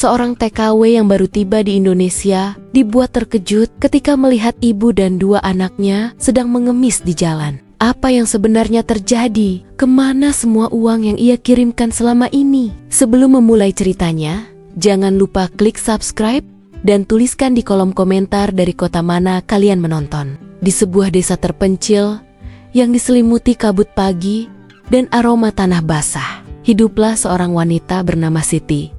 seorang TKW yang baru tiba di Indonesia, dibuat terkejut ketika melihat ibu dan dua anaknya sedang mengemis di jalan. Apa yang sebenarnya terjadi? Kemana semua uang yang ia kirimkan selama ini? Sebelum memulai ceritanya, jangan lupa klik subscribe dan tuliskan di kolom komentar dari kota mana kalian menonton. Di sebuah desa terpencil yang diselimuti kabut pagi dan aroma tanah basah, hiduplah seorang wanita bernama Siti.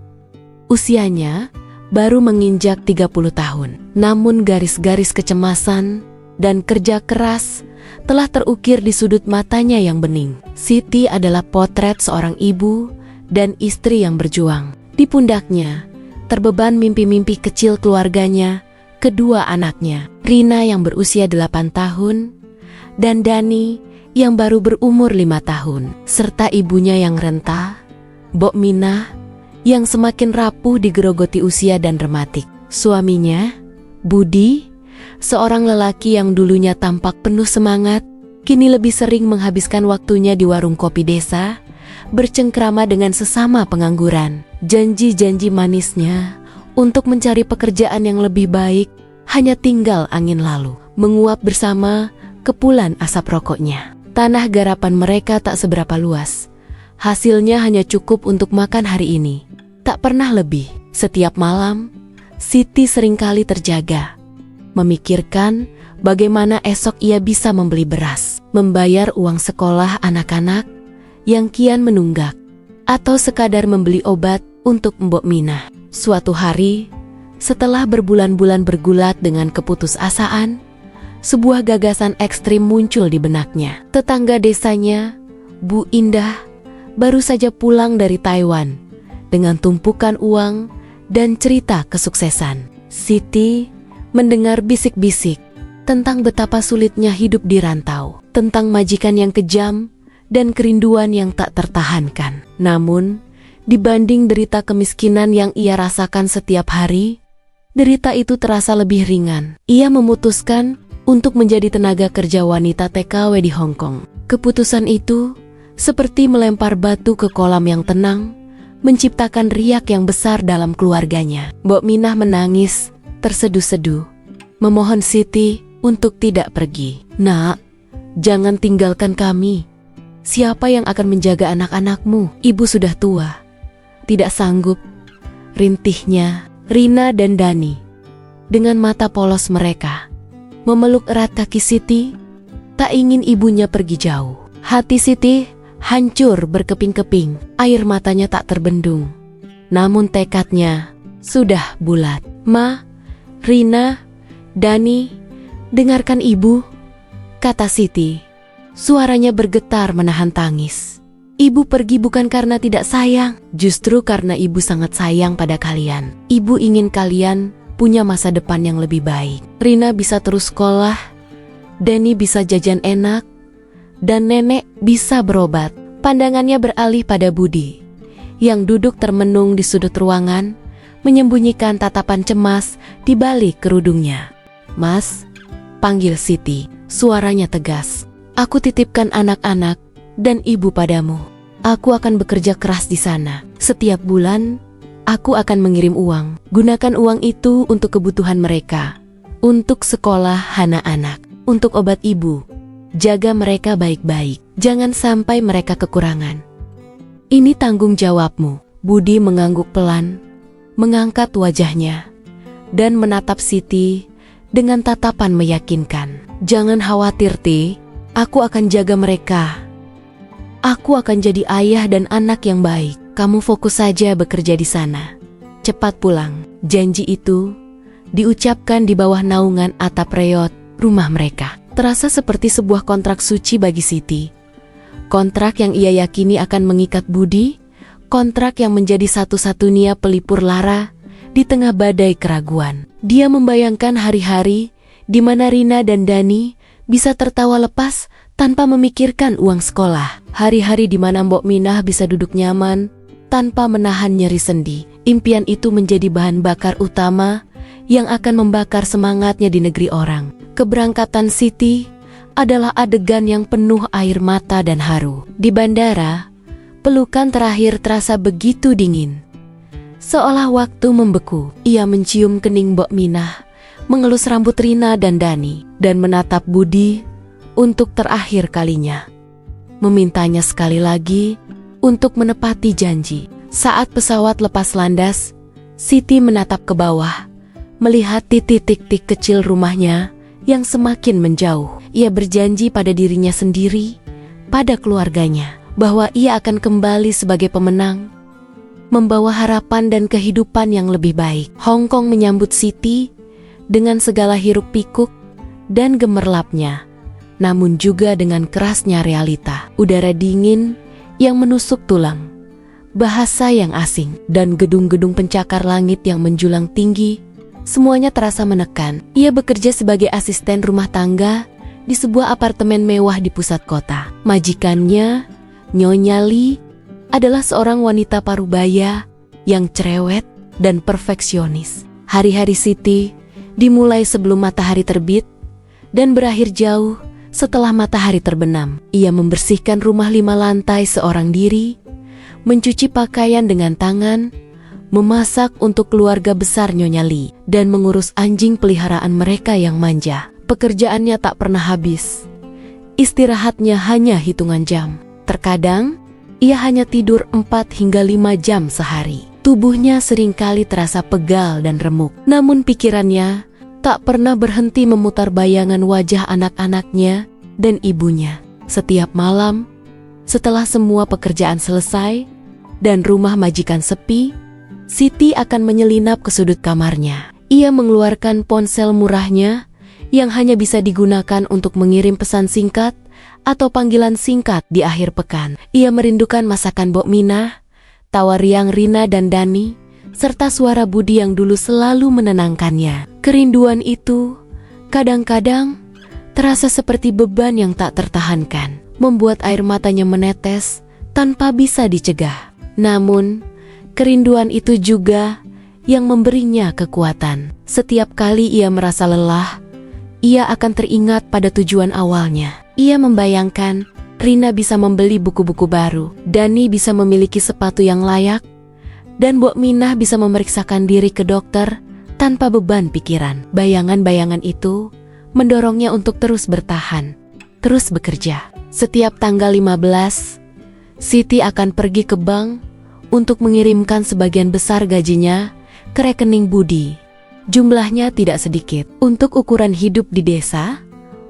Usianya baru menginjak 30 tahun. Namun garis-garis kecemasan dan kerja keras telah terukir di sudut matanya yang bening. Siti adalah potret seorang ibu dan istri yang berjuang. Di pundaknya terbeban mimpi-mimpi kecil keluarganya, kedua anaknya, Rina yang berusia 8 tahun dan Dani yang baru berumur 5 tahun, serta ibunya yang renta, Mbok Minah, yang semakin rapuh digerogoti usia dan rematik. Suaminya, Budi, seorang lelaki yang dulunya tampak penuh semangat, kini lebih sering menghabiskan waktunya di warung kopi desa, bercengkrama dengan sesama pengangguran. Janji-janji manisnya untuk mencari pekerjaan yang lebih baik hanya tinggal angin lalu, menguap bersama kepulan asap rokoknya. Tanah garapan mereka tak seberapa luas. Hasilnya hanya cukup untuk makan hari ini. Tak pernah lebih. Setiap malam, Siti seringkali terjaga, memikirkan bagaimana esok ia bisa membeli beras, membayar uang sekolah anak-anak yang kian menunggak, atau sekadar membeli obat untuk Mbok Minah. Suatu hari, setelah berbulan-bulan bergulat dengan keputusasaan, sebuah gagasan ekstrim muncul di benaknya. Tetangga desanya, Bu Indah, baru saja pulang dari Taiwan dengan tumpukan uang dan cerita kesuksesan. Siti mendengar bisik-bisik tentang betapa sulitnya hidup di rantau, tentang majikan yang kejam dan kerinduan yang tak tertahankan. Namun, dibanding derita kemiskinan yang ia rasakan setiap hari, derita itu terasa lebih ringan. Ia memutuskan untuk menjadi tenaga kerja wanita TKW di Hong Kong. Keputusan itu seperti melempar batu ke kolam yang tenang, menciptakan riak yang besar dalam keluarganya. Mbok Minah menangis, terseduh-seduh, memohon Siti untuk tidak pergi. Nak, jangan tinggalkan kami. Siapa yang akan menjaga anak-anakmu? Ibu sudah tua, tidak sanggup, rintihnya Rina dan Dani. Dengan mata polos mereka memeluk erat kaki Siti, tak ingin ibunya pergi jauh. Hati Siti hancur berkeping-keping, air matanya tak terbendung. Namun tekadnya sudah bulat. Ma, Rina, Dani, dengarkan ibu, kata Siti. Suaranya bergetar menahan tangis. Ibu pergi bukan karena tidak sayang, justru karena ibu sangat sayang pada kalian. Ibu ingin kalian punya masa depan yang lebih baik. Rina bisa terus sekolah, Dani bisa jajan enak, dan nenek bisa berobat. Pandangannya beralih pada Budi, yang duduk termenung di sudut ruangan, menyembunyikan tatapan cemas di balik kerudungnya. Mas, panggil Siti, suaranya tegas. Aku titipkan anak-anak dan ibu padamu. Aku akan bekerja keras di sana. Setiap bulan, aku akan mengirim uang. Gunakan uang itu untuk kebutuhan mereka, untuk sekolah anak-anak, untuk obat ibu. Jaga mereka baik-baik, jangan sampai mereka kekurangan. Ini tanggung jawabmu. Budi mengangguk pelan, mengangkat wajahnya, dan menatap Siti dengan tatapan meyakinkan. Jangan khawatir, Ti, aku akan jaga mereka. Aku akan jadi ayah dan anak yang baik. Kamu fokus saja bekerja di sana. Cepat pulang. Janji itu diucapkan di bawah naungan atap reot rumah mereka. Terasa seperti sebuah kontrak suci bagi Siti. Kontrak yang ia yakini akan mengikat Budi, kontrak yang menjadi satu-satunya pelipur lara di tengah badai keraguan. Dia membayangkan hari-hari di mana Rina dan Dani bisa tertawa lepas tanpa memikirkan uang sekolah. Hari-hari di mana Mbok Minah bisa duduk nyaman tanpa menahan nyeri sendi. Impian itu menjadi bahan bakar utama yang akan membakar semangatnya di negeri orang. Keberangkatan Siti adalah adegan yang penuh air mata dan haru. Di bandara, pelukan terakhir terasa begitu dingin. Seolah waktu membeku, ia mencium kening Mbok Minah, mengelus rambut Rina dan Dani, dan menatap Budi untuk terakhir kalinya. Memintanya sekali lagi untuk menepati janji. Saat pesawat lepas landas, Siti menatap ke bawah, melihat titik-titik kecil rumahnya yang semakin menjauh. Ia berjanji pada dirinya sendiri, pada keluarganya, bahwa ia akan kembali sebagai pemenang, membawa harapan dan kehidupan yang lebih baik. Hong Kong menyambut Siti dengan segala hiruk-pikuk dan gemerlapnya, namun juga dengan kerasnya realita. Udara dingin yang menusuk tulang, bahasa yang asing, dan gedung-gedung pencakar langit yang menjulang tinggi, semuanya terasa menekan. Ia bekerja sebagai asisten rumah tangga di sebuah apartemen mewah di pusat kota. Majikannya, Nyonya Li, adalah seorang wanita parubaya yang cerewet dan perfeksionis. Hari-hari Siti dimulai sebelum matahari terbit dan berakhir jauh setelah matahari terbenam. Ia membersihkan rumah 5 lantai seorang diri, mencuci pakaian dengan tangan, memasak untuk keluarga besar Nyonya Li, dan mengurus anjing peliharaan mereka yang manja. Pekerjaannya tak pernah habis. Istirahatnya hanya hitungan jam. Terkadang, ia hanya tidur 4 hingga 5 jam sehari. Tubuhnya seringkali terasa pegal dan remuk. Namun pikirannya tak pernah berhenti memutar bayangan wajah anak-anaknya dan ibunya. Setiap malam, setelah semua pekerjaan selesai dan rumah majikan sepi, Siti akan menyelinap ke sudut kamarnya. Ia mengeluarkan ponsel murahnya yang hanya bisa digunakan untuk mengirim pesan singkat atau panggilan singkat di akhir pekan. Ia merindukan masakan Mbok Minah, tawa riang Rina dan Dani, serta suara Budi yang dulu selalu menenangkannya. Kerinduan itu kadang-kadang terasa seperti beban yang tak tertahankan, membuat air matanya menetes tanpa bisa dicegah. Namun, kerinduan itu juga yang memberinya kekuatan. Setiap kali ia merasa lelah, ia akan teringat pada tujuan awalnya. Ia membayangkan Rina bisa membeli buku-buku baru, Dani bisa memiliki sepatu yang layak, dan Mbok Minah bisa memeriksakan diri ke dokter tanpa beban pikiran. Bayangan-bayangan itu mendorongnya untuk terus bertahan, terus bekerja. Setiap tanggal 15, Siti akan pergi ke bank untuk mengirimkan sebagian besar gajinya ke rekening Budi. Jumlahnya tidak sedikit. Untuk ukuran hidup di desa,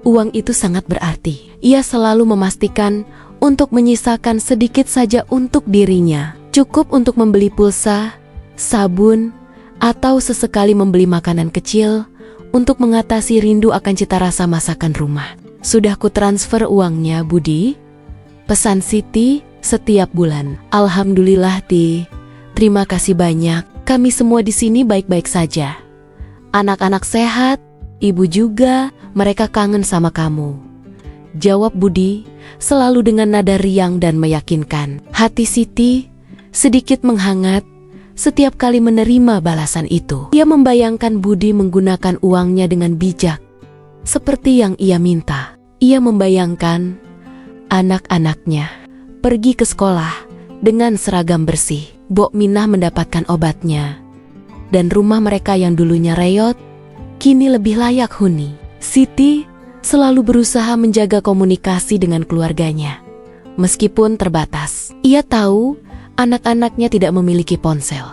uang itu sangat berarti. Ia selalu memastikan untuk menyisakan sedikit saja untuk dirinya. Cukup untuk membeli pulsa, sabun, atau sesekali membeli makanan kecil untuk mengatasi rindu akan cita rasa masakan rumah. Sudah ku transfer uangnya, Budi? Pesan Siti setiap bulan. Alhamdulillah, Ti. Terima kasih banyak. Kami semua di sini baik-baik saja. Anak-anak sehat, ibu juga, mereka kangen sama kamu. Jawab Budi, selalu dengan nada riang dan meyakinkan. Hati Siti sedikit menghangat setiap kali menerima balasan itu. Ia membayangkan Budi menggunakan uangnya dengan bijak, seperti yang ia minta. Ia membayangkan anak-anaknya pergi ke sekolah dengan seragam bersih. Mbok Minah mendapatkan obatnya, dan rumah mereka yang dulunya reot kini lebih layak huni. Siti selalu berusaha menjaga komunikasi dengan keluarganya, meskipun terbatas. Ia tahu anak-anaknya tidak memiliki ponsel,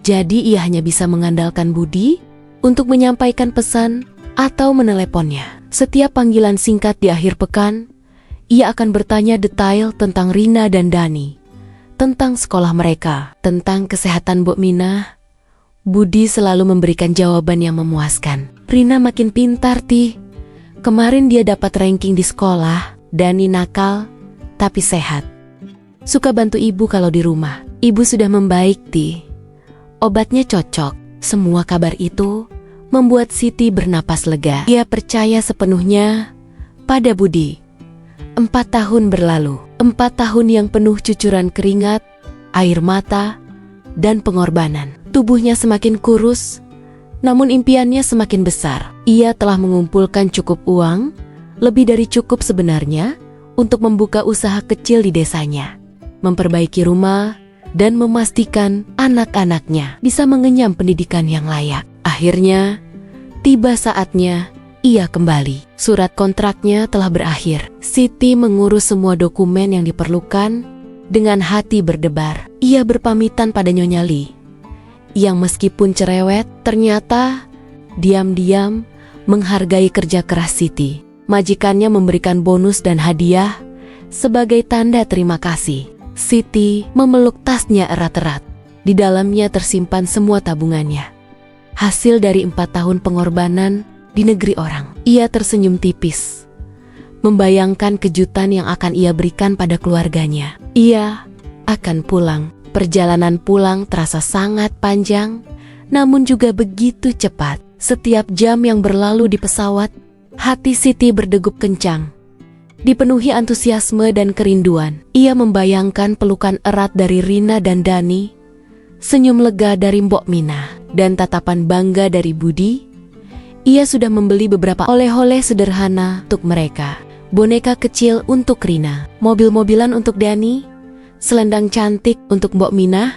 jadi ia hanya bisa mengandalkan Budi untuk menyampaikan pesan atau meneleponnya. Setiap panggilan singkat di akhir pekan, ia akan bertanya detail tentang Rina dan Dani, tentang sekolah mereka, tentang kesehatan Mbok Minah. Budi selalu memberikan jawaban yang memuaskan. Rina makin pintar, Ti. Kemarin dia dapat ranking di sekolah. Dani nakal, tapi sehat. Suka bantu ibu kalau di rumah. Ibu sudah membaik, Ti. Obatnya cocok. Semua kabar itu membuat Siti bernapas lega. Ia percaya sepenuhnya pada Budi. 4 tahun berlalu. 4 tahun yang penuh cucuran keringat, air mata, dan pengorbanan. Tubuhnya semakin kurus, namun impiannya semakin besar. Ia telah mengumpulkan cukup uang, lebih dari cukup sebenarnya, untuk membuka usaha kecil di desanya. Memperbaiki rumah, dan memastikan anak-anaknya bisa mengenyam pendidikan yang layak. Akhirnya, tiba saatnya ia kembali. Surat kontraknya telah berakhir. Siti mengurus semua dokumen yang diperlukan dengan hati berdebar. Ia berpamitan pada Nyonya Li, yang meskipun cerewet, ternyata diam-diam menghargai kerja keras Siti. Majikannya memberikan bonus dan hadiah sebagai tanda terima kasih. Siti memeluk tasnya erat-erat. Di dalamnya tersimpan semua tabungannya. Hasil dari 4 tahun pengorbanan di negeri orang. Ia tersenyum tipis, membayangkan kejutan yang akan ia berikan pada keluarganya. Ia akan pulang. Perjalanan pulang terasa sangat panjang, namun juga begitu cepat. Setiap jam yang berlalu di pesawat, hati Siti berdegup kencang. Dipenuhi antusiasme dan kerinduan, ia membayangkan pelukan erat dari Rina dan Dani, senyum lega dari Mbok Mina, dan tatapan bangga dari Budi. Ia sudah membeli beberapa oleh-oleh sederhana untuk mereka. Boneka kecil untuk Rina, mobil-mobilan untuk Dani, selendang cantik untuk Mbok Mina,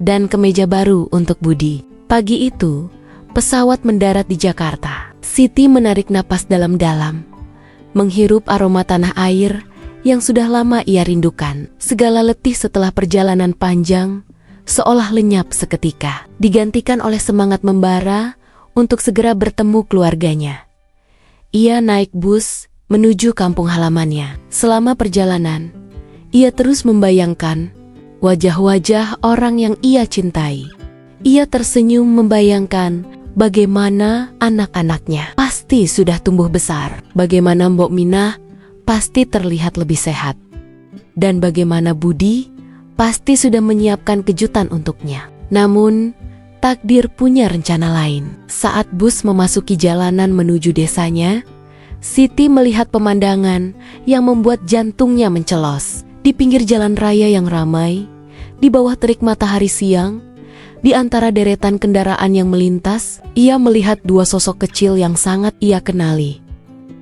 dan kemeja baru untuk Budi. Pagi itu, pesawat mendarat di Jakarta. Siti menarik napas dalam-dalam, menghirup aroma tanah air yang sudah lama ia rindukan. Segala letih setelah perjalanan panjang seolah lenyap seketika, digantikan oleh semangat membara untuk segera bertemu keluarganya. Ia naik bus menuju kampung halamannya. Selama perjalanan, ia terus membayangkan wajah-wajah orang yang ia cintai. Ia tersenyum membayangkan bagaimana anak-anaknya pasti sudah tumbuh besar, bagaimana Mbok Mina pasti terlihat lebih sehat, dan bagaimana Budi pasti sudah menyiapkan kejutan untuknya. Namun, takdir punya rencana lain. Saat bus memasuki jalanan menuju desanya, Siti melihat pemandangan yang membuat jantungnya mencelos. Di pinggir jalan raya yang ramai, di bawah terik matahari siang, di antara deretan kendaraan yang melintas, ia melihat 2 sosok kecil yang sangat ia kenali,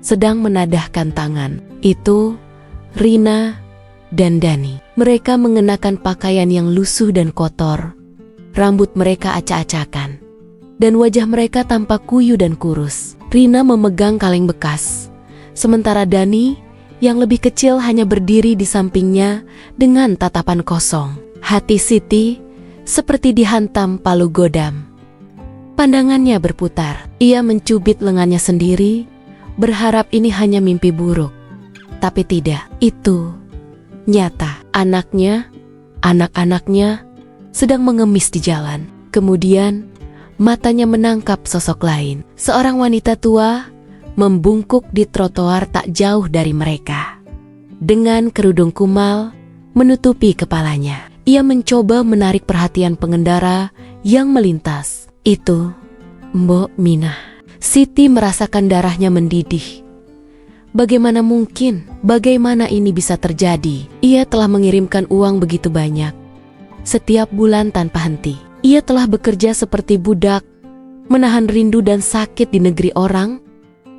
sedang menadahkan tangan. Itu Rina dan Dani. Mereka mengenakan pakaian yang lusuh dan kotor. Rambut mereka acak-acakan, dan wajah mereka tampak kuyu dan kurus. Rina memegang kaleng bekas, sementara Dani yang lebih kecil hanya berdiri di sampingnya dengan tatapan kosong. Hati Siti seperti dihantam palu godam. Pandangannya berputar. Ia mencubit lengannya sendiri, berharap ini hanya mimpi buruk. Tapi tidak, itu nyata. Anak-anaknya sedang mengemis di jalan. Kemudian, matanya menangkap sosok lain. Seorang wanita tua membungkuk di trotoar tak jauh dari mereka. Dengan kerudung kumal menutupi kepalanya. Ia mencoba menarik perhatian pengendara yang melintas. Itu Mbok Mina. Siti merasakan darahnya mendidih. Bagaimana mungkin? Bagaimana ini bisa terjadi? Ia telah mengirimkan uang begitu banyak setiap bulan tanpa henti. Ia telah bekerja seperti budak, menahan rindu dan sakit di negeri orang,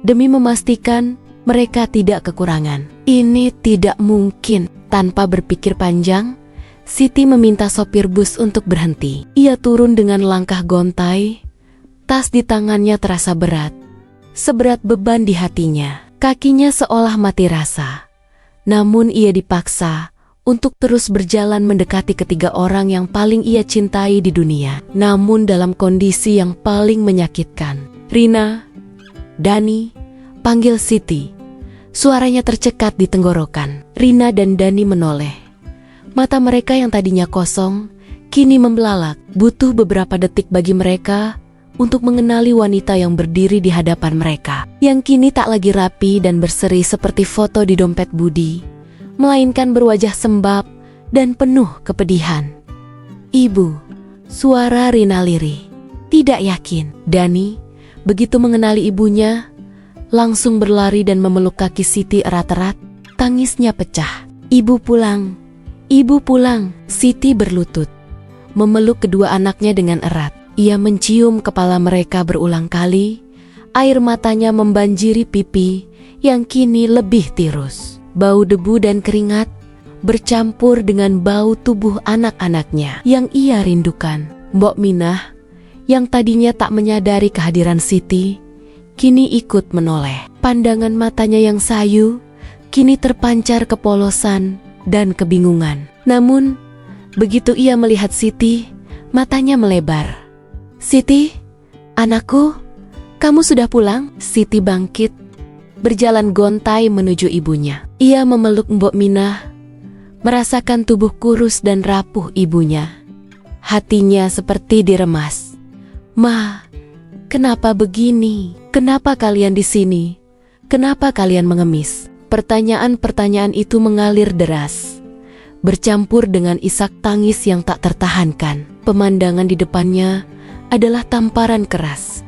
demi memastikan mereka tidak kekurangan. Ini tidak mungkin. Tanpa berpikir panjang, Siti meminta sopir bus untuk berhenti. Ia turun dengan langkah gontai, tas di tangannya terasa berat, seberat beban di hatinya. Kakinya seolah mati rasa, namun ia dipaksa untuk terus berjalan mendekati ketiga orang yang paling ia cintai di dunia. Namun dalam kondisi yang paling menyakitkan. Rina, Dani, panggil Siti. Suaranya tercekat di tenggorokan. Rina dan Dani menoleh. Mata mereka yang tadinya kosong, kini membelalak. Butuh beberapa detik bagi mereka untuk mengenali wanita yang berdiri di hadapan mereka, yang kini tak lagi rapi dan berseri seperti foto di dompet Budi, melainkan berwajah sembab dan penuh kepedihan. Ibu, suara Rina lirih. Tidak yakin. Dani, begitu mengenali ibunya, langsung berlari dan memeluk kaki Siti erat-erat. Tangisnya pecah. Ibu pulang. Ibu pulang. Siti berlutut, memeluk kedua anaknya dengan erat. Ia mencium kepala mereka berulang kali. Air matanya membanjiri pipi yang kini lebih tirus. Bau debu dan keringat bercampur dengan bau tubuh anak-anaknya yang ia rindukan. Mbok Minah, yang tadinya tak menyadari kehadiran Siti, kini ikut menoleh. Pandangan matanya yang sayu kini terpancar kepolosan dan kebingungan. Namun, begitu ia melihat Siti, matanya melebar. "Siti, anakku, kamu sudah pulang?" Siti bangkit, berjalan gontai menuju ibunya. Ia memeluk Mbok Minah, merasakan tubuh kurus dan rapuh ibunya. Hatinya seperti diremas. "Ma, kenapa begini? Kenapa kalian di sini? Kenapa kalian mengemis?" Pertanyaan-pertanyaan itu mengalir deras, bercampur dengan isak tangis yang tak tertahankan. Pemandangan di depannya adalah tamparan keras,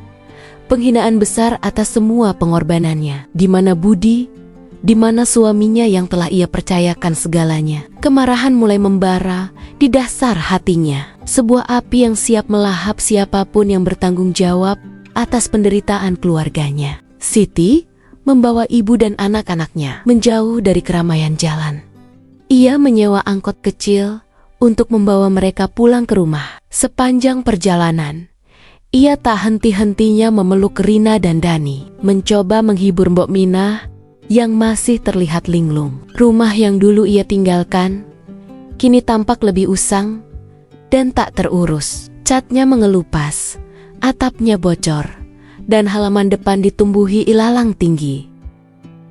penghinaan besar atas semua pengorbanannya. Di mana Budi? Di mana suaminya yang telah ia percayakan segalanya? Kemarahan mulai membara di dasar hatinya. Sebuah api yang siap melahap siapapun yang bertanggung jawab atas penderitaan keluarganya. Siti membawa ibu dan anak-anaknya menjauh dari keramaian jalan. Ia menyewa angkot kecil untuk membawa mereka pulang ke rumah. Sepanjang perjalanan, ia tak henti-hentinya memeluk Rina dan Dani, mencoba menghibur Mbok Minah yang masih terlihat linglung. Rumah yang dulu ia tinggalkan kini tampak lebih usang dan tak terurus. Catnya mengelupas, atapnya bocor, dan halaman depan ditumbuhi ilalang tinggi.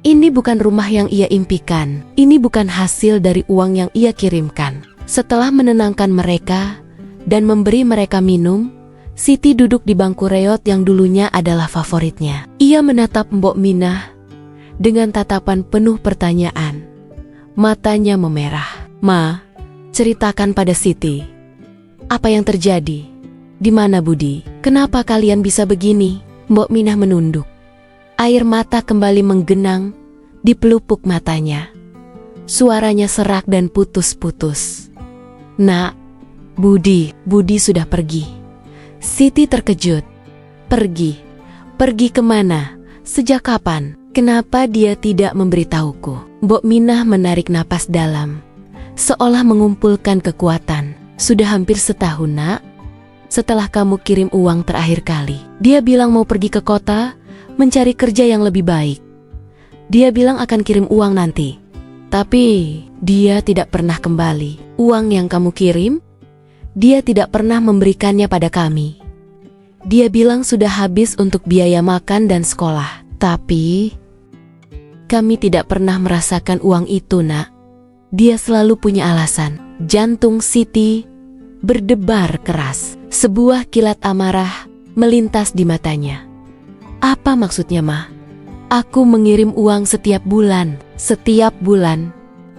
Ini bukan rumah yang ia impikan. Ini bukan hasil dari uang yang ia kirimkan. Setelah menenangkan mereka dan memberi mereka minum, Siti duduk di bangku reot yang dulunya adalah favoritnya. Ia menatap Mbok Minah dengan tatapan penuh pertanyaan. Matanya memerah. "Ma, ceritakan pada Siti. Apa yang terjadi? Di mana Budi? Kenapa kalian bisa begini?" Mbok Minah menunduk. Air mata kembali menggenang di pelupuk matanya. Suaranya serak dan putus-putus. "Nak, Budi sudah pergi." Siti terkejut. "Pergi? Pergi kemana? Sejak kapan? Kenapa dia tidak memberitahuku?" Mbok Minah menarik napas dalam, seolah mengumpulkan kekuatan. "Sudah hampir setahun, Nak. Setelah kamu kirim uang terakhir kali, dia bilang mau pergi ke kota, mencari kerja yang lebih baik. Dia bilang akan kirim uang nanti. Tapi dia tidak pernah kembali. Uang yang kamu kirim, dia tidak pernah memberikannya pada kami. Dia bilang sudah habis untuk biaya makan dan sekolah. Tapi kami tidak pernah merasakan uang itu, Nak. Dia selalu punya alasan." Jantung Siti berdebar keras. Sebuah kilat amarah melintas di matanya. "Apa maksudnya, Ma? Aku mengirim uang setiap bulan. Setiap bulan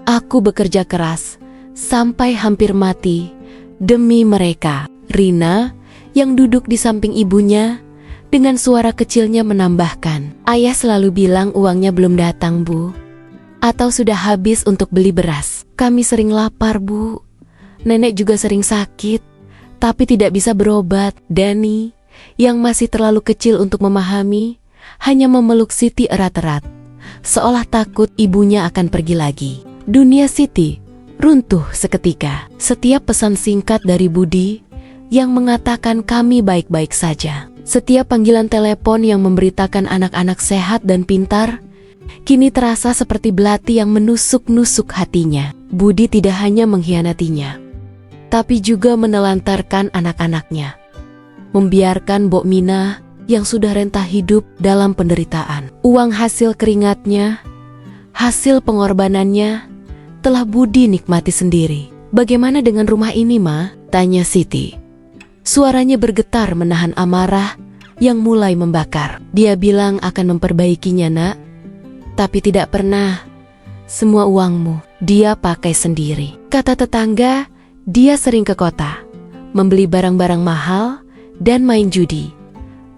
aku bekerja keras sampai hampir mati demi mereka." Rina yang duduk di samping ibunya dengan suara kecilnya menambahkan, "Ayah selalu bilang uangnya belum datang, Bu. Atau sudah habis untuk beli beras. Kami sering lapar, Bu. Nenek juga sering sakit, tapi tidak bisa berobat." Dani, yang masih terlalu kecil untuk memahami, hanya memeluk Siti erat-erat, seolah takut ibunya akan pergi lagi. Dunia Siti runtuh seketika. Setiap pesan singkat dari Budi yang mengatakan kami baik-baik saja, setiap panggilan telepon yang memberitakan anak-anak sehat dan pintar, kini terasa seperti belati yang menusuk-nusuk hatinya. Budi tidak hanya mengkhianatinya, tapi juga menelantarkan anak-anaknya, membiarkan Mbok Minah yang sudah rentah hidup dalam penderitaan. Uang hasil keringatnya, hasil pengorbanannya, telah Budi nikmati sendiri. "Bagaimana dengan rumah ini, Ma?" tanya Siti. Suaranya bergetar menahan amarah yang mulai membakar. "Dia bilang akan memperbaikinya, Nak. Tapi tidak pernah. Semua uangmu dia pakai sendiri. Kata tetangga, dia sering ke kota, membeli barang-barang mahal dan main judi."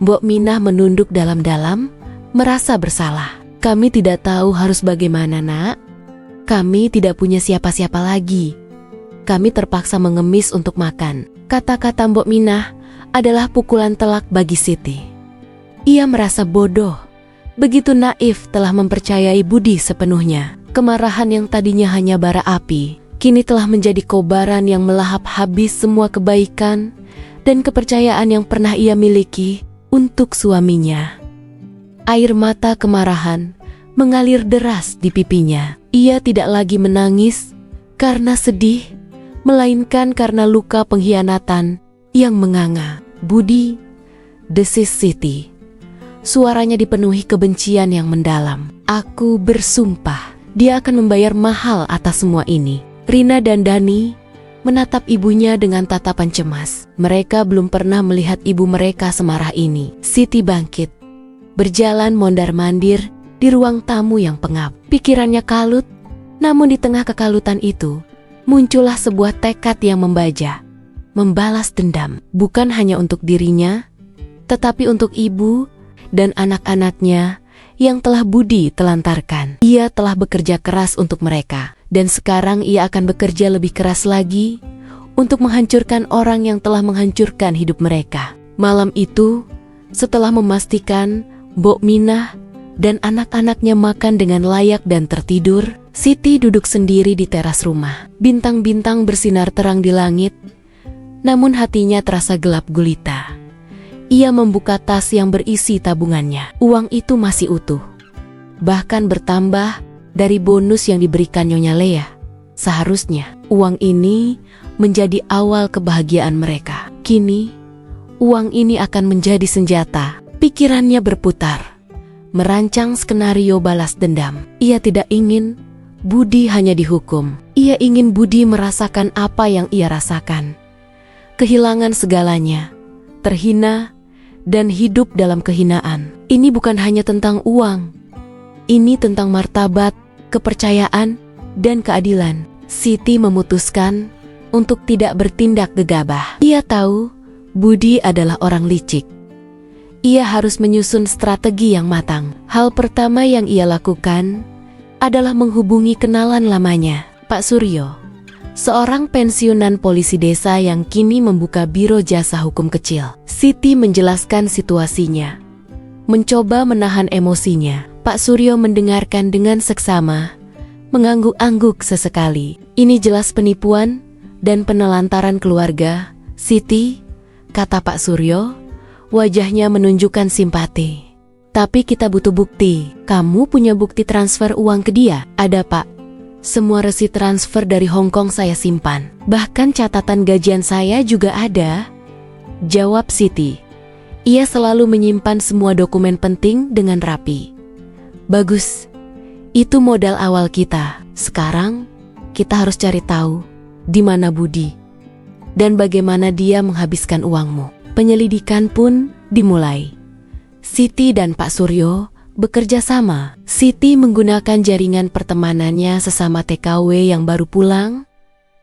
Mbok Minah menunduk dalam-dalam, merasa bersalah. "Kami tidak tahu harus bagaimana, Nak. Kami tidak punya siapa-siapa lagi. Kami terpaksa mengemis untuk makan." Kata-kata Mbok Minah adalah pukulan telak bagi Siti. Ia merasa bodoh, begitu naif telah mempercayai Budi sepenuhnya. Kemarahan yang tadinya hanya bara api, kini telah menjadi kobaran yang melahap habis semua kebaikan dan kepercayaan yang pernah ia miliki untuk suaminya. Air mata kemarahan mengalir deras di pipinya. Ia tidak lagi menangis karena sedih, melainkan karena luka pengkhianatan yang menganga. "Budi," desis Siti. Suaranya dipenuhi kebencian yang mendalam. "Aku bersumpah, dia akan membayar mahal atas semua ini." Rina dan Dani menatap ibunya dengan tatapan cemas. Mereka belum pernah melihat ibu mereka semarah ini. Siti bangkit, berjalan mondar-mandir di ruang tamu yang pengap. Pikirannya kalut, namun di tengah kekalutan itu, muncullah sebuah tekad yang membaja. Membalas dendam, bukan hanya untuk dirinya, tetapi untuk ibu dan anak-anaknya yang telah Budi telantarkan. Ia telah bekerja keras untuk mereka, dan sekarang ia akan bekerja lebih keras lagi untuk menghancurkan orang yang telah menghancurkan hidup mereka. Malam itu, setelah memastikan Mbok Minah dan anak-anaknya makan dengan layak dan tertidur, Siti duduk sendiri di teras rumah. Bintang-bintang bersinar terang di langit, namun hatinya terasa gelap gulita. Ia membuka tas yang berisi tabungannya. Uang itu masih utuh, bahkan bertambah dari bonus yang diberikan Nyonya Lea. Seharusnya uang ini menjadi awal kebahagiaan mereka. Kini, uang ini akan menjadi senjata. Pikirannya berputar, merancang skenario balas dendam. Ia tidak ingin Budi hanya dihukum. Ia ingin Budi merasakan apa yang ia rasakan. Kehilangan segalanya, terhina, dan hidup dalam kehinaan. Ini bukan hanya tentang uang. Ini tentang martabat, kepercayaan, dan keadilan. Siti memutuskan untuk tidak bertindak gegabah. Ia tahu Budi adalah orang licik. Ia harus menyusun strategi yang matang. Hal pertama yang ia lakukan adalah menghubungi kenalan lamanya, Pak Suryo, seorang pensiunan polisi desa yang kini membuka biro jasa hukum kecil. Siti menjelaskan situasinya, mencoba menahan emosinya. Pak Suryo mendengarkan dengan seksama, mengangguk-angguk sesekali. "Ini jelas penipuan dan penelantaran keluarga, Siti," kata Pak Suryo, wajahnya menunjukkan simpati. "Tapi kita butuh bukti." "Kamu punya bukti transfer uang ke dia?" "Ada, Pak. Semua resi transfer dari Hong Kong saya simpan. Bahkan catatan gajian saya juga ada," jawab Siti. Ia selalu menyimpan semua dokumen penting dengan rapi. "Bagus. Itu modal awal kita. Sekarang kita harus cari tahu di mana Budi dan bagaimana dia menghabiskan uangmu." Penyelidikan pun dimulai. Siti dan Pak Suryo bekerja sama. Siti menggunakan jaringan pertemanannya sesama TKW yang baru pulang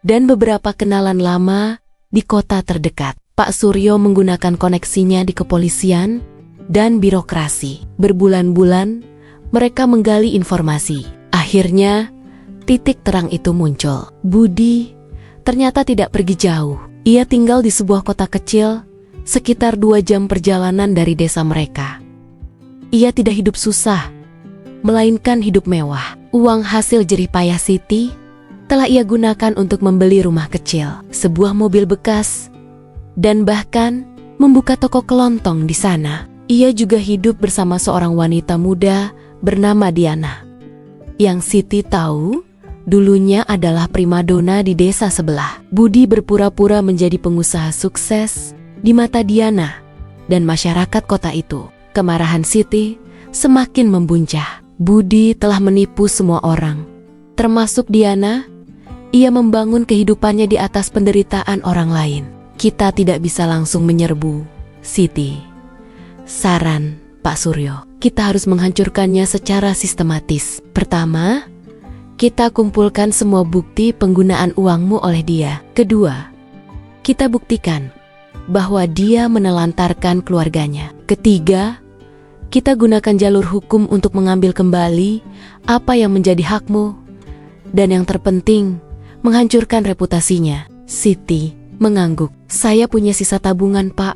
dan beberapa kenalan lama di kota terdekat. Pak Suryo menggunakan koneksinya di kepolisian dan birokrasi. Berbulan-bulan mereka menggali informasi. Akhirnya titik terang itu muncul. Budi ternyata tidak pergi jauh. Ia tinggal di sebuah kota kecil sekitar 2 jam perjalanan dari desa mereka. Ia tidak hidup susah, melainkan hidup mewah. Uang hasil jerih payah Siti telah ia gunakan untuk membeli rumah kecil, sebuah mobil bekas, dan bahkan membuka toko kelontong di sana. Ia juga hidup bersama seorang wanita muda bernama Diana, yang Siti tahu dulunya adalah primadona di desa sebelah. Budi berpura-pura menjadi pengusaha sukses di mata Diana dan masyarakat kota itu. Kemarahan Siti semakin membuncah. Budi telah menipu semua orang, termasuk Diana. Ia membangun kehidupannya di atas penderitaan orang lain. "Kita tidak bisa langsung menyerbu Siti," saran Pak Suryo. "Kita harus menghancurkannya secara sistematis. Pertama, kita kumpulkan semua bukti penggunaan uangmu oleh dia. Kedua, kita buktikan bahwa dia menelantarkan keluarganya. Ketiga, kita gunakan jalur hukum untuk mengambil kembali apa yang menjadi hakmu. Dan yang terpenting, menghancurkan reputasinya." Siti mengangguk. "Saya punya sisa tabungan, Pak.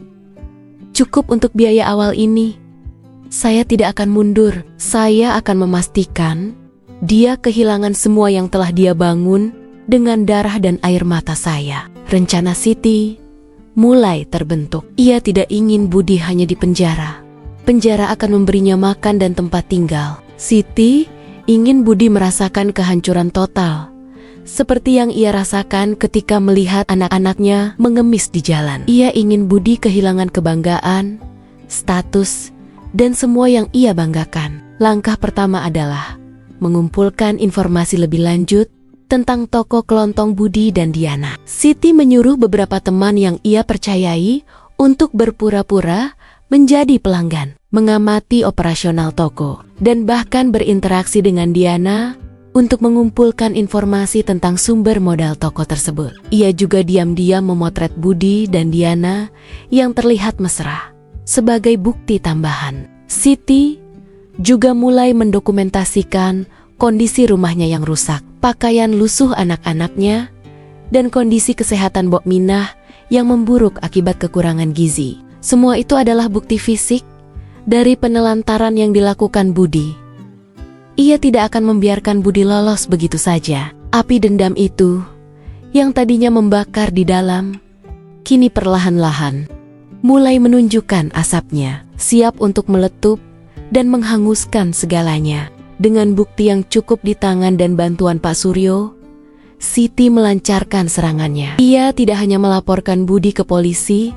Cukup untuk biaya awal ini. Saya tidak akan mundur. Saya akan memastikan dia kehilangan semua yang telah dia bangun dengan darah dan air mata saya. Rencana Siti mulai terbentuk. Ia tidak ingin Budi hanya di penjara. Penjara akan memberinya makan dan tempat tinggal. Siti ingin Budi merasakan kehancuran total, seperti yang ia rasakan ketika melihat anak-anaknya mengemis di jalan. Ia ingin Budi kehilangan kebanggaan, status, dan semua yang ia banggakan. Langkah pertama adalah mengumpulkan informasi lebih lanjut tentang toko kelontong Budi dan Diana. Siti menyuruh beberapa teman yang ia percayai untuk berpura-pura menjadi pelanggan, mengamati operasional toko, dan bahkan berinteraksi dengan Diana untuk mengumpulkan informasi tentang sumber modal toko tersebut. Ia juga diam-diam memotret Budi dan Diana yang terlihat mesra sebagai bukti tambahan. Siti juga mulai mendokumentasikan kondisi rumahnya yang rusak, pakaian lusuh anak-anaknya, dan kondisi kesehatan Bok Minah yang memburuk akibat kekurangan gizi. Semua itu adalah bukti fisik dari penelantaran yang dilakukan Budi. Ia tidak akan membiarkan Budi lolos begitu saja. Api dendam itu, yang tadinya membakar di dalam, kini perlahan-lahan mulai menunjukkan asapnya, siap untuk meletup dan menghanguskan segalanya. Dengan bukti yang cukup di tangan dan bantuan Pak Suryo, Siti melancarkan serangannya. Ia tidak hanya melaporkan Budi ke polisi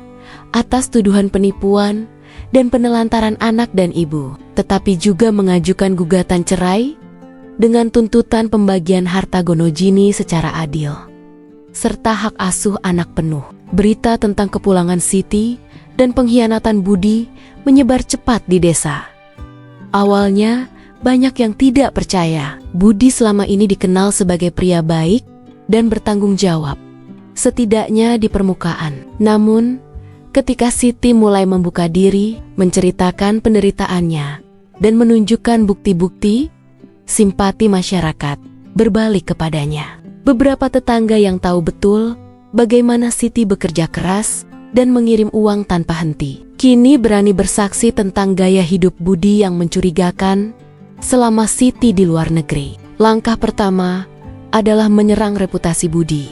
atas tuduhan penipuan dan penelantaran anak dan ibu, tetapi juga mengajukan gugatan cerai dengan tuntutan pembagian harta Gonogini secara adil, serta hak asuh anak penuh. Berita tentang kepulangan Siti dan pengkhianatan Budi menyebar cepat di desa. Awalnya, banyak yang tidak percaya. Budi selama ini dikenal sebagai pria baik dan bertanggung jawab, setidaknya di permukaan. Namun, ketika Siti mulai membuka diri, menceritakan penderitaannya, dan menunjukkan bukti-bukti, simpati masyarakat berbalik kepadanya. Beberapa tetangga yang tahu betul bagaimana Siti bekerja keras dan mengirim uang tanpa henti, kini berani bersaksi tentang gaya hidup Budi yang mencurigakan selama Siti di luar negeri. Langkah pertama adalah menyerang reputasi Budi.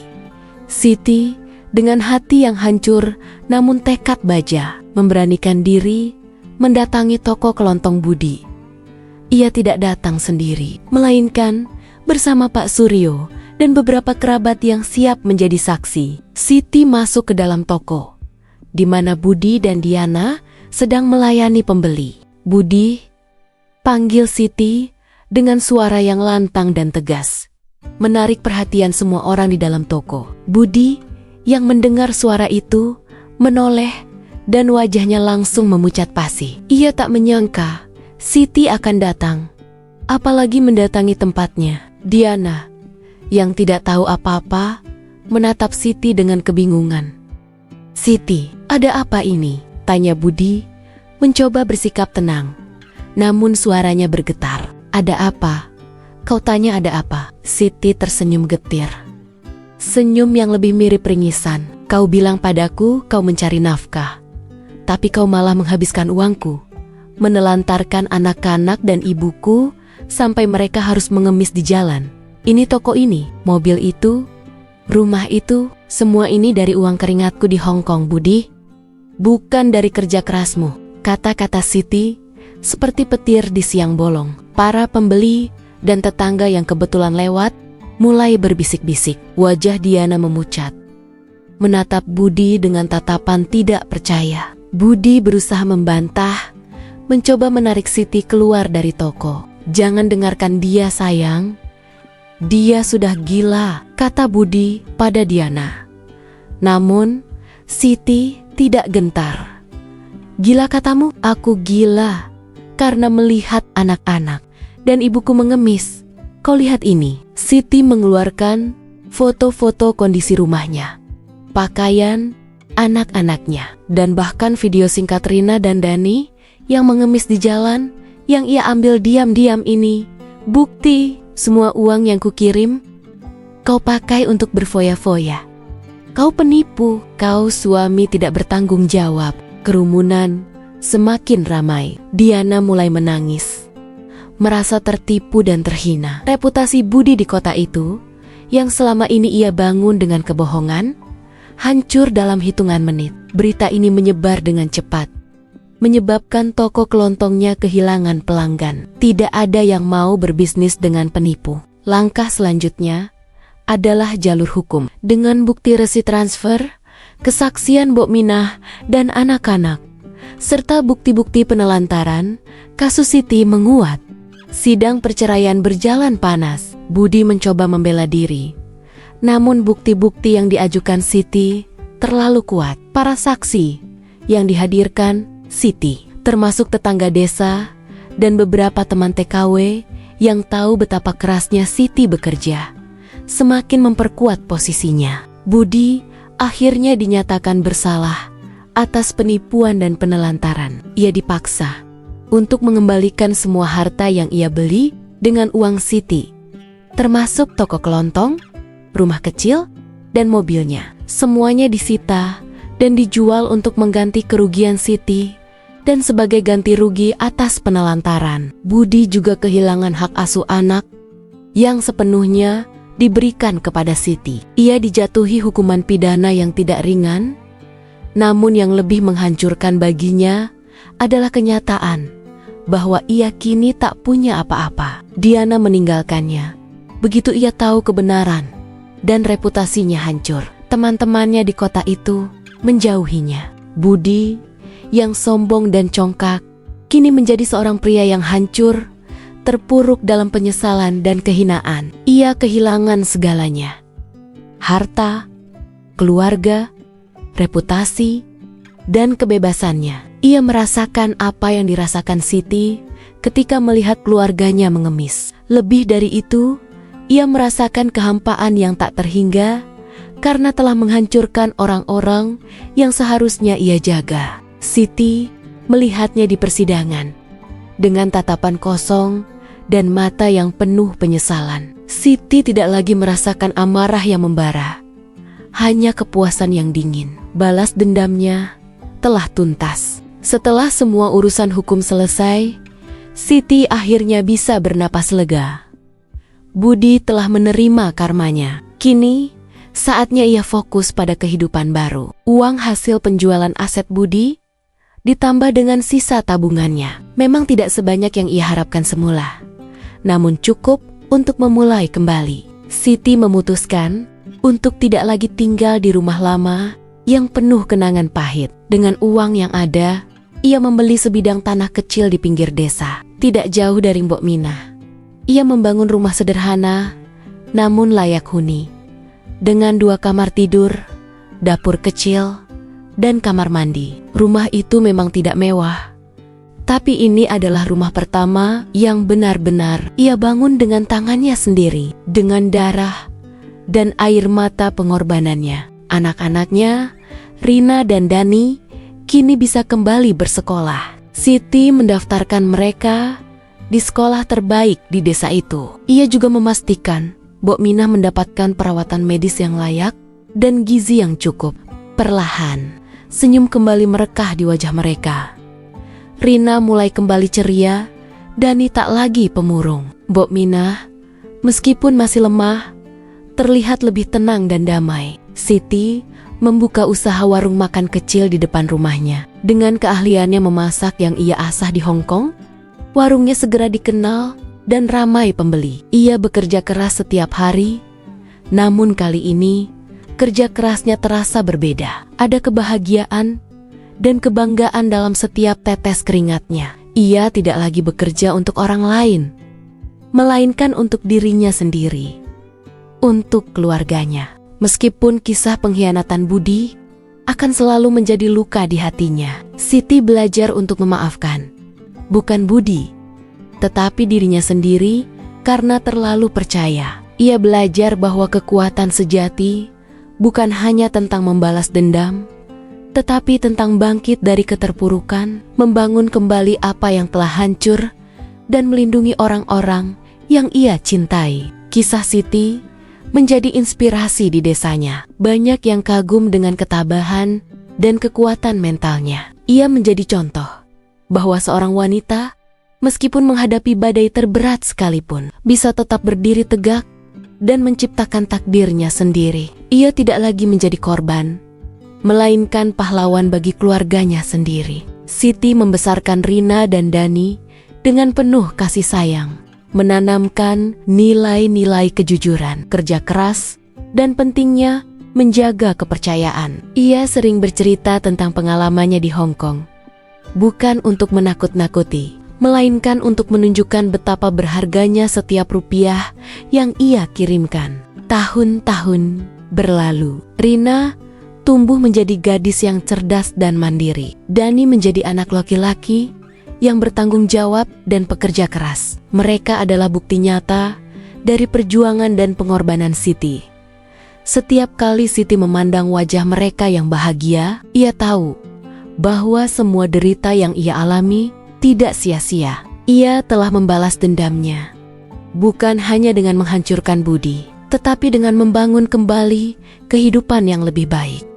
Siti dengan hati yang hancur namun tekad baja memberanikan diri mendatangi toko kelontong Budi. Ia tidak datang sendiri, melainkan bersama Pak Suryo dan beberapa kerabat yang siap menjadi saksi. Siti masuk ke dalam toko, di mana Budi dan Diana sedang melayani pembeli. "Budi," panggil Siti dengan suara yang lantang dan tegas, menarik perhatian semua orang di dalam toko. Budi yang mendengar suara itu menoleh dan wajahnya langsung memucat pasi. Ia tak menyangka Siti akan datang, apalagi mendatangi tempatnya. Diana yang tidak tahu apa-apa menatap Siti dengan kebingungan. "Siti, ada apa ini?" tanya Budi, mencoba bersikap tenang. Namun suaranya bergetar. "Ada apa? Kau tanya ada apa?" Siti tersenyum getir. Senyum yang lebih mirip ringisan. "Kau bilang padaku kau mencari nafkah, tapi kau malah menghabiskan uangku, menelantarkan anak-anak dan ibuku sampai mereka harus mengemis di jalan. Ini toko ini, mobil itu, rumah itu, semua ini dari uang keringatku di Hong Kong, Budi. Bukan dari kerja kerasmu." Kata-kata Siti seperti petir di siang bolong. Para pembeli dan tetangga yang kebetulan lewat mulai berbisik-bisik. Wajah Diana memucat, menatap Budi dengan tatapan tidak percaya. Budi berusaha membantah, mencoba menarik Siti keluar dari toko. "Jangan dengarkan dia, sayang. Dia sudah gila," kata Budi pada Diana. Namun, Siti tidak gentar. "Gila katamu? Aku gila karena melihat anak-anak dan ibuku mengemis. Kau lihat ini." Siti mengeluarkan foto-foto kondisi rumahnya, pakaian anak-anaknya, dan bahkan video singkat Rina dan Dani yang mengemis di jalan yang ia ambil diam-diam ini. "Bukti semua uang yang kukirim kau pakai untuk berfoya-foya. Kau penipu, kau suami tidak bertanggung jawab." Kerumunan semakin ramai. Diana mulai menangis, merasa tertipu dan terhina. Reputasi Budi di kota itu yang selama ini ia bangun dengan kebohongan, hancur dalam hitungan menit. Berita ini menyebar dengan cepat, menyebabkan toko kelontongnya kehilangan pelanggan. Tidak ada yang mau berbisnis dengan penipu. Langkah selanjutnya adalah jalur hukum. Dengan bukti resi transfer, kesaksian Mbok Minah dan anak-anak, serta bukti-bukti penelantaran, kasus Siti menguat. Sidang perceraian berjalan panas. Budi mencoba membela diri, namun bukti-bukti yang diajukan Siti terlalu kuat. Para saksi yang dihadirkan Siti, termasuk tetangga desa dan beberapa teman TKW yang tahu betapa kerasnya Siti bekerja, semakin memperkuat posisinya. Budi akhirnya dinyatakan bersalah atas penipuan dan penelantaran. Ia dipaksa untuk mengembalikan semua harta yang ia beli dengan uang Siti, termasuk toko kelontong, rumah kecil, dan mobilnya. Semuanya disita dan dijual untuk mengganti kerugian Siti dan sebagai ganti rugi atas penelantaran. Budi juga kehilangan hak asuh anak yang sepenuhnya diberikan kepada Siti. Ia dijatuhi hukuman pidana yang tidak ringan, namun yang lebih menghancurkan baginya adalah kenyataan bahwa ia kini tak punya apa-apa. Diana meninggalkannya begitu ia tahu kebenaran, dan reputasinya hancur. Teman-temannya di kota itu menjauhinya. Budi yang sombong dan congkak kini menjadi seorang pria yang hancur, terpuruk dalam penyesalan dan kehinaan. Ia kehilangan segalanya: harta, keluarga, reputasi, dan kebebasannya. Ia merasakan apa yang dirasakan Siti ketika melihat keluarganya mengemis. Lebih dari itu, ia merasakan kehampaan yang tak terhingga karena telah menghancurkan orang-orang yang seharusnya ia jaga. Siti melihatnya di persidangan dengan tatapan kosong dan mata yang penuh penyesalan. Siti tidak lagi merasakan amarah yang membara, hanya kepuasan yang dingin. Balas dendamnya telah tuntas. Setelah semua urusan hukum selesai, Siti akhirnya bisa bernapas lega. Budi telah menerima karmanya. Kini, saatnya ia fokus pada kehidupan baru. Uang hasil penjualan aset Budi ditambah dengan sisa tabungannya memang tidak sebanyak yang ia harapkan semula, namun cukup untuk memulai kembali. Siti memutuskan untuk tidak lagi tinggal di rumah lama yang penuh kenangan pahit. Dengan uang yang ada, ia membeli sebidang tanah kecil di pinggir desa, tidak jauh dari Mbok Minah. Ia membangun rumah sederhana, namun layak huni, dengan 2 kamar tidur, dapur kecil, dan kamar mandi. Rumah itu memang tidak mewah, tapi ini adalah rumah pertama yang benar-benar ia bangun dengan tangannya sendiri, dengan darah dan air mata pengorbanannya. Anak-anaknya, Rina dan Dani, kini bisa kembali bersekolah. Siti mendaftarkan mereka di sekolah terbaik di desa itu. Ia juga memastikan Mbok Minah mendapatkan perawatan medis yang layak dan gizi yang cukup. Perlahan, senyum kembali merekah di wajah mereka. Rina mulai kembali ceria, Dani tak lagi pemurung. Mbok Minah, meskipun masih lemah, terlihat lebih tenang dan damai. Siti membuka usaha warung makan kecil di depan rumahnya. Dengan keahliannya memasak yang ia asah di Hong Kong, warungnya segera dikenal dan ramai pembeli. Ia bekerja keras setiap hari, namun kali ini kerja kerasnya terasa berbeda. Ada kebahagiaan dan kebanggaan dalam setiap tetes keringatnya. Ia tidak lagi bekerja untuk orang lain, melainkan untuk dirinya sendiri, untuk keluarganya. Meskipun kisah pengkhianatan Budi akan selalu menjadi luka di hatinya, Siti belajar untuk memaafkan, bukan Budi, tetapi dirinya sendiri karena terlalu percaya. Ia belajar bahwa kekuatan sejati bukan hanya tentang membalas dendam, tetapi tentang bangkit dari keterpurukan, membangun kembali apa yang telah hancur, dan melindungi orang-orang yang ia cintai. Kisah Siti menjadi inspirasi di desanya. Banyak yang kagum dengan ketabahan dan kekuatan mentalnya. Ia menjadi contoh bahwa seorang wanita, meskipun menghadapi badai terberat sekalipun, bisa tetap berdiri tegak dan menciptakan takdirnya sendiri. Ia tidak lagi menjadi korban, melainkan pahlawan bagi keluarganya sendiri. Siti membesarkan Rina dan Dani dengan penuh kasih sayang, menanamkan nilai-nilai kejujuran, kerja keras, dan pentingnya menjaga kepercayaan. Ia sering bercerita tentang pengalamannya di Hong Kong, bukan untuk menakut-nakuti, melainkan untuk menunjukkan betapa berharganya setiap rupiah yang ia kirimkan. Tahun-tahun berlalu, Rina tumbuh menjadi gadis yang cerdas dan mandiri. Dani menjadi anak laki-laki yang bertanggung jawab dan pekerja keras. Mereka adalah bukti nyata dari perjuangan dan pengorbanan Siti. Setiap kali Siti memandang wajah mereka yang bahagia, ia tahu bahwa semua derita yang ia alami tidak sia-sia. Ia telah membalas dendamnya, bukan hanya dengan menghancurkan budi, tetapi dengan membangun kembali kehidupan yang lebih baik.